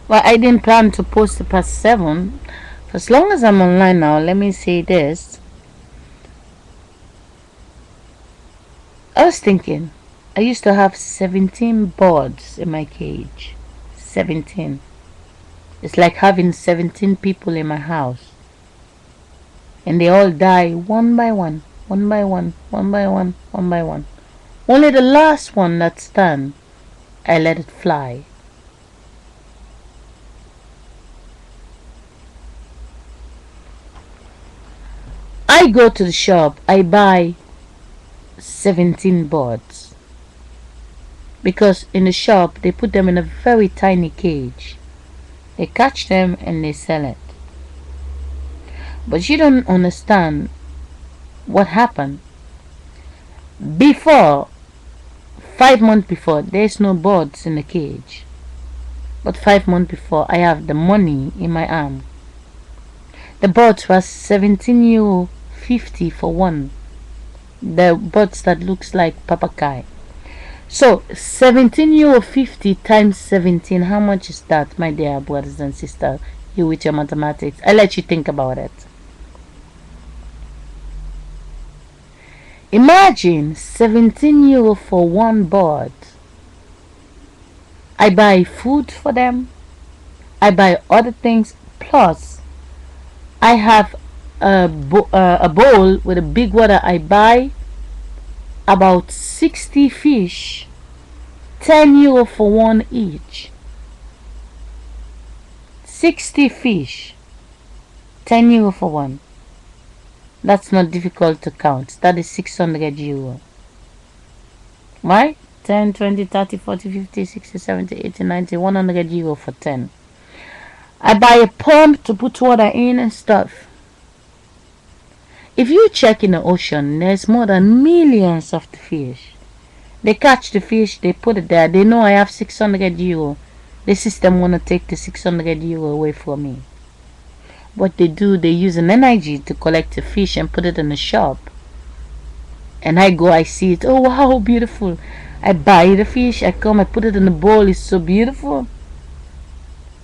Well, I didn't plan to post it past 7. For as long as I'm online now, let me say this. I was thinking, I used to have 17 birds in my cage. 17. It's like having 17 people in my house. And they all die one by one, one by one, one by one, one by one. Only the last one that stand, I let it fly. I go to the shop, I buy 17 birds. Because in the shop, they put them in a very tiny cage. They catch them and they sell it. But you don't understand what happened. Before, 5 months before, there's no birds in the cage. But 5 months before, I have the money in my arm. The birds was 17 euro 50 for one. The birds that looks like papakai. So 17 euro 50 times 17. How much is that, my dear brothers and sisters? You with your mathematics. I let you think about it. Imagine 17 euro for one bird. I buy food for them. I buy other things. Plus, I have a bowl with a big water. I buy about 60 fish. 10 euro for one each. 60 fish. 10 euro for one. That's not difficult to count. That is 600 euro. Right? 10, 20, 30, 40, 50, 60, 70, 80, 90, 100 euro for 10. I buy a pump to put water in and stuff. If you check in the ocean, there's more than millions of the fish. They catch the fish, they put it there. They know I have 600 euro. The system want to take the 600 euro away from me. What they do, they use an energy to collect the fish and put it in the shop. And I go, I see it. Oh, wow, beautiful. I buy the fish, I come, I put it in the bowl. It's so beautiful.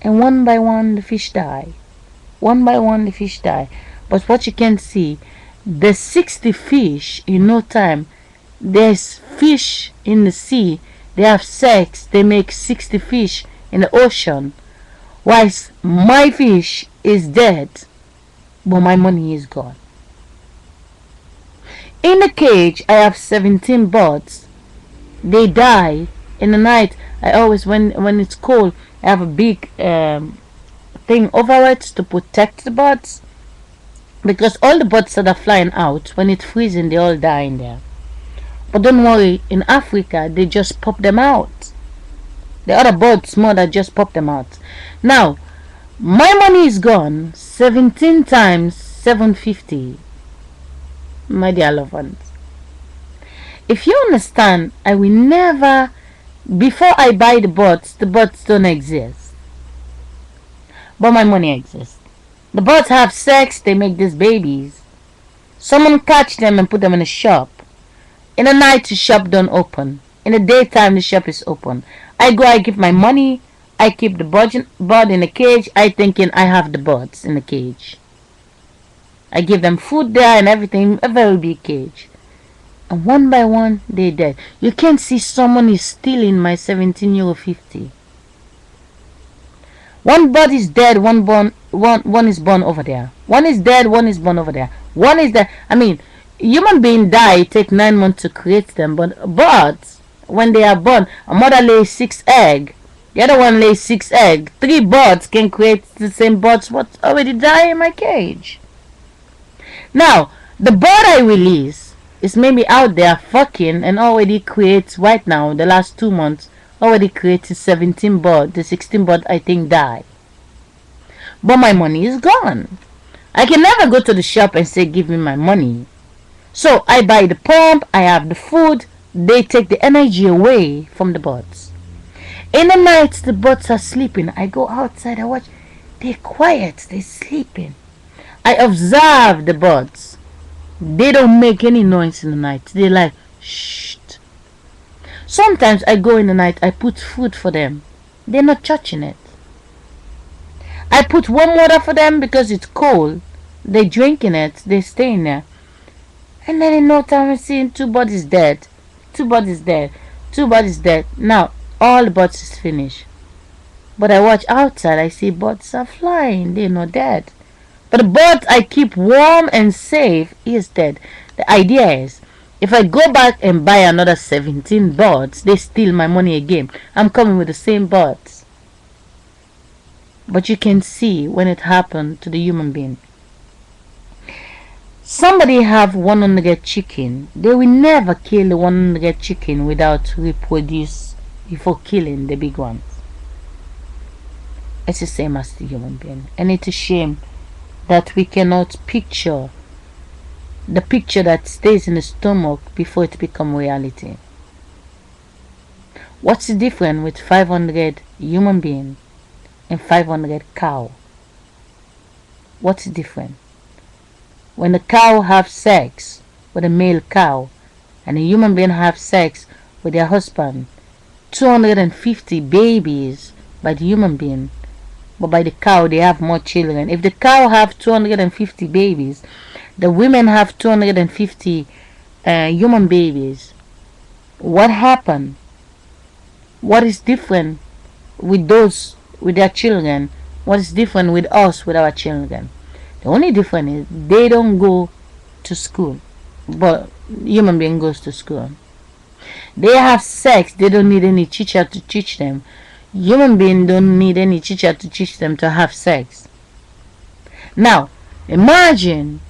And one by one, the fish die. One by one, the fish die. But what you can see, the 60 fish in no time. There's fish in the sea. They have sex. They make 60 fish in the ocean. Whilst my fish is dead, but my money is gone. In the cage, I have 17 birds. They die in the night. I always, when it's cold, I have a big thing over it to protect the birds. Because all the birds that are flying out, when it's freezing, they all die in there. But don't worry, in Africa, they just pop them out. The other birds, mother, just pop them out. Now, my money is gone. 17 times 750. My dear loved ones. If you understand, I will never, before I buy the birds don't exist. But my money exists. The birds have sex, they make these babies. Someone catch them and put them in a shop. In the night, the shop don't open. In the daytime, the shop is open. I go, I give my money. I keep the bird in the cage. I thinking I have the birds in the cage. I give them food there and everything. A very big cage. And one by one, they dead. You can see someone is stealing my 17 euro 50. One bird is dead. One is born over there. One is dead. One is born over there. One is dead. I mean, human being die. It take 9 months to create them. But birds, when they are born, a mother lays 6 eggs. The other one lays 6 eggs. 3 birds can create the same birds what already die in my cage. Now, the bird I release is maybe out there fucking and already creates right now, the last 2 months, already created 17 birds. The 16 bird I think die. But my money is gone. I can never go to the shop and say give me my money. So I buy the pump, I have the food, they take the energy away from the birds. In the night the birds are sleeping. I go outside, I watch. They're quiet, they're sleeping. I observe the birds. They don't make any noise in the night. They're like, shh. Sometimes I go in the night, I put food for them. They're not touching it. I put warm water for them because it's cold. They drinking it. They staying there. And then in no time, I'm seeing two bodies dead. Two bodies dead. Two bodies dead. Now, all the birds is finished. But I watch outside, I see birds are flying. They're not dead. But the bird I keep warm and safe is dead. The idea is, if I go back and buy another 17 birds, they steal my money again. I'm coming with the same birds. But you can see when it happened to the human being. Somebody have 100 chicken. They will never kill the 100 chicken without reproduce before killing the big ones. It's the same as the human being. And it's a shame that we cannot picture the picture that stays in the stomach before it becomes reality. What's the difference with 500 human beings and 500 cow? What's the difference? When the cow have sex with a male cow and a human being have sex with their husband, 250 babies by the human being, but by the cow they have more children. If the cow have 250 babies, the women have 250 human babies. What happened? What is different with those with their children? What is different with us with our children? The only difference is they don't go to school, but human being goes to school. They have sex. They don't need any teacher to teach them. Human beings don't need any teacher to teach them to have sex. Now, imagine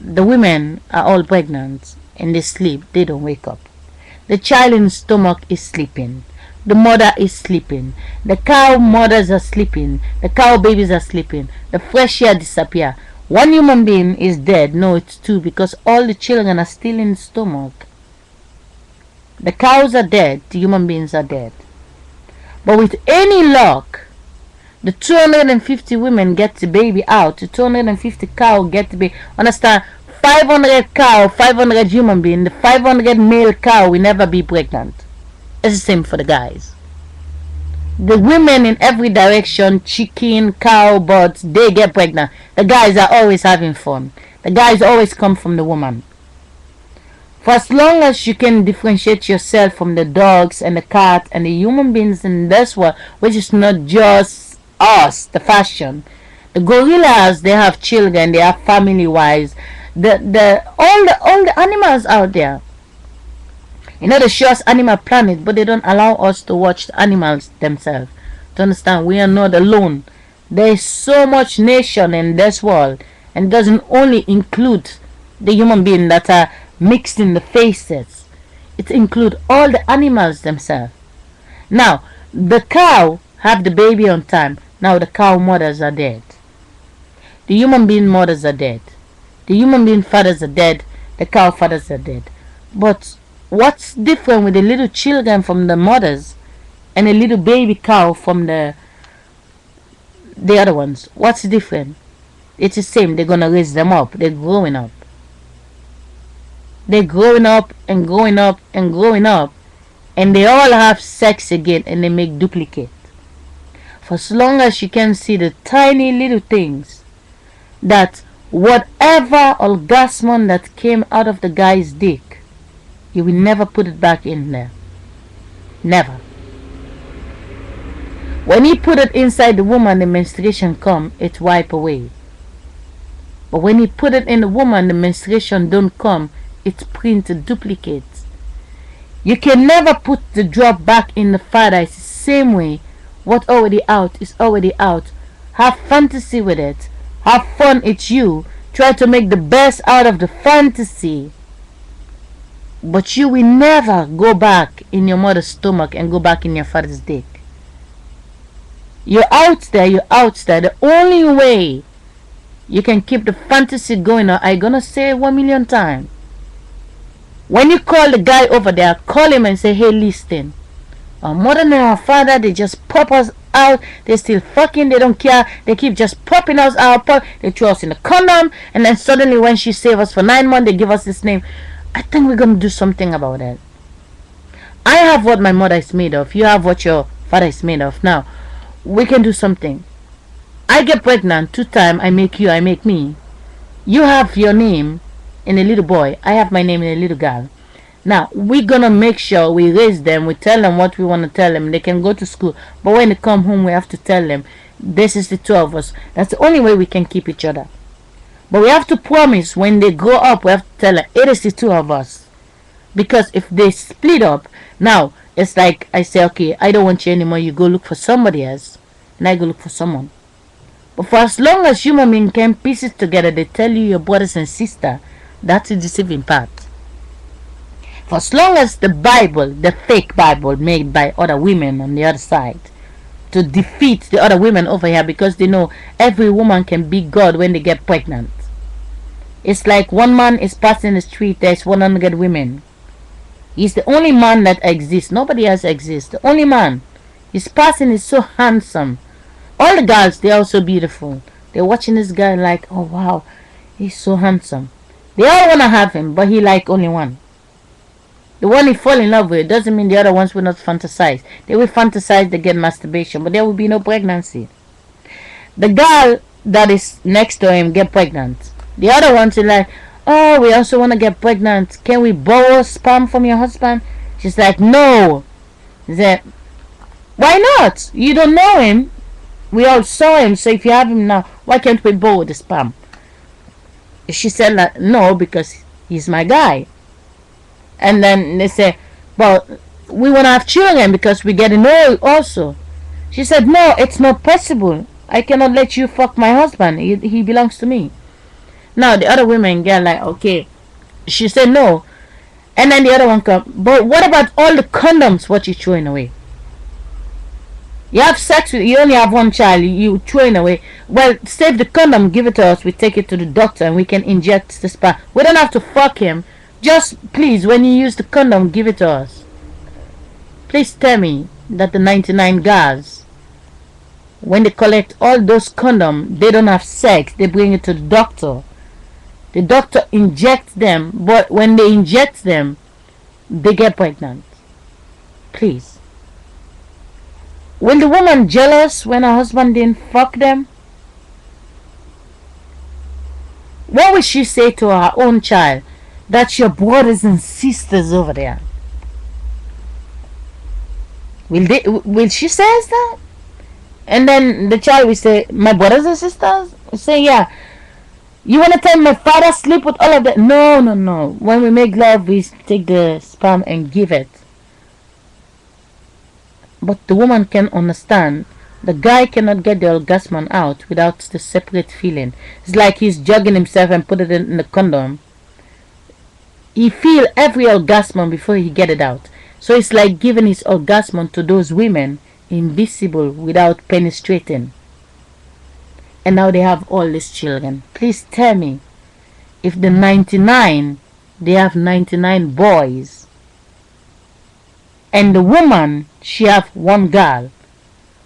the women are all pregnant and they sleep. They don't wake up. The child in the stomach is sleeping. The mother is sleeping. The cow mothers are sleeping. The cow babies are sleeping. The fresh air disappear. One human being is dead. No, it's two, because all the children are still in the stomach. The cows are dead. The human beings are dead. But with any luck, the 250 women get the baby out. The 250 cow get the baby. Understand? 500 cow, 500 human being. The 500 male cow will never be pregnant. It's the same for the guys. The women in every direction, chicken, cow, birds, they get pregnant. The guys are always having fun. The guys always come from the woman. For as long as you can differentiate yourself from the dogs and the cat and the human beings in this world, which is not just us, the fashion. The gorillas, they have children, they have family wives. All the animals out there. You know, they show us Animal Planet, but they don't allow us to watch the animals themselves. To understand, we are not alone. There is so much nation in this world, and it doesn't only include the human beings that are mixed in the faces. It includes all the animals themselves. Now, the cow have the baby on time. Now the cow mothers are dead. The human being mothers are dead. The human being fathers are dead. The cow fathers are dead. But what's different with the little children from the mothers and the little baby cow from the other ones? What's different? It's the same. They're gonna raise them up. They're growing up. They're growing up and growing up and growing up, and they all have sex again and they make duplicate. For as long as you can see the tiny little things, that whatever orgasm that came out of the guy's dick, you will never put it back in there. Never. When he put it inside the woman, the menstruation come, it wipe away. But when he put it in the woman, the menstruation don't come, it's printed duplicates. You can never put the drop back in the father. It's the same way. What already out is already out. Have fantasy with it. Have fun, it's you. Try to make the best out of the fantasy. But you will never go back in your mother's stomach and go back in your father's dick. You're out there, you're out there. The only way you can keep the fantasy going, I'm gonna say it 1,000,000 times. When you call the guy over there, call him and say, hey, listen, our mother and our father, they just pop us out. They still fucking, they don't care. They keep just popping us out. They throw us in the condom. And then suddenly when she saved us for 9 months, they give us this name. I think we're going to do something about that. I have what my mother is made of. You have what your father is made of. Now, we can do something. I get pregnant 2 times. I make you, I make me. You have your name in a little boy. I have my name in a little girl. Now we're gonna make sure we raise them. We tell them what we want to tell them. They can go to school, but when they come home, we have to tell them this is the two of us. That's the only way we can keep each other. But we have to promise when they grow up, we have to tell them it is the two of us. Because if they split up, now it's like I say, okay, I don't want you anymore. You go look for somebody else, and I go look for someone. But for as long as human beings can piece it together, they tell you your brothers and sister. That's the deceiving part. For as long as the Bible, the fake Bible made by other women on the other side, to defeat the other women over here because they know every woman can be God when they get pregnant. It's like one man is passing the street, there's 100 women. He's the only man that exists. Nobody else exists. The only man. He's passing is so handsome. All the girls, they're also beautiful. They're watching this guy like, oh wow, he's so handsome. They all want to have him, but he like only one. The one he fall in love with doesn't mean the other ones will not fantasize. They will fantasize, they get masturbation, but there will be no pregnancy. The girl that is next to him get pregnant. The other ones are like, oh, we also want to get pregnant. Can we borrow sperm from your husband? She's like, no. He said, why not? You don't know him. We all saw him, so if you have him now, why can't we borrow the sperm? She said, like, no, because he's my guy. And then they say, well, we want to have children because we get old also. She said, no, it's not possible. I cannot let you fuck my husband. He belongs to me. Now the other women get like, okay. She said no. And then the other one come, but what about all the condoms what you throwing away? You have sex with, you only have one child, you throwing away. Well, save the condom, give it to us, we take it to the doctor and we can inject the sperm. We don't have to fuck him. Just please, when you use the condom, give it to us. Please tell me that the 99 guys, when they collect all those condoms, they don't have sex, they bring it to the doctor. The doctor injects them, but when they inject them, they get pregnant. Please. Will the woman jealous when her husband didn't fuck them? What will she say to her own child? That's your brothers and sisters over there. Will she say that? And then the child will say, my brothers and sisters? Say, yeah. You want to tell my father sleep with all of that? No, no, no. When we make love, we take the sperm and give it. But the woman can understand. The guy cannot get the orgasm out without the separate feeling. It's like he's jugging himself and put it in the condom. He feel every orgasm before he get it out. So it's like giving his orgasm to those women invisible without penetrating. And now they have all these children. Please tell me, if the 99, they have 99 boys, and the woman, she have one girl.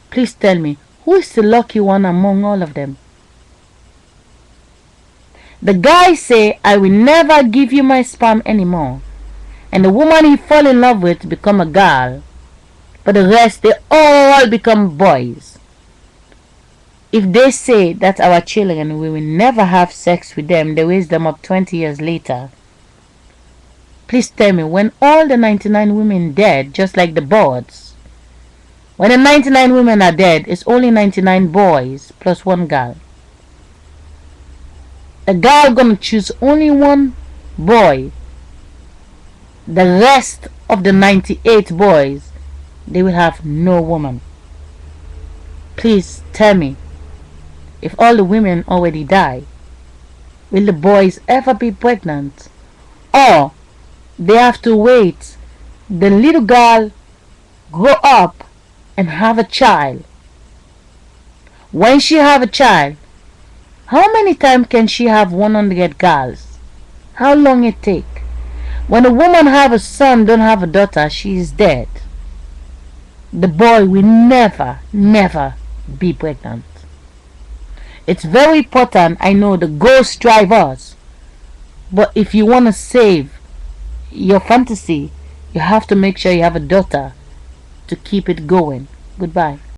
Please tell me, who is the lucky one among all of them? The guy say, I will never give you my sperm anymore. And the woman he fall in love with become a girl. But the rest, they all become boys. If they say that our children, we will never have sex with them, they raise them up 20 years later. Please tell me, when all the 99 women dead, just like the birds, when the 99 women are dead, it's only 99 boys plus one girl. The girl gonna choose only one boy. The rest of the 98 boys, they will have no woman. Please tell me, if all the women already die, will the boys ever be pregnant? Or they have to wait the little girl grow up and have a child. When she have a child, how many times can she have 100 girls? How long it take? When a woman have a son, don't have a daughter, she is dead. The boy will never, never be pregnant. It's very important. I know the ghosts drive us. But if you want to save your fantasy, you have to make sure you have a daughter to keep it going. Goodbye.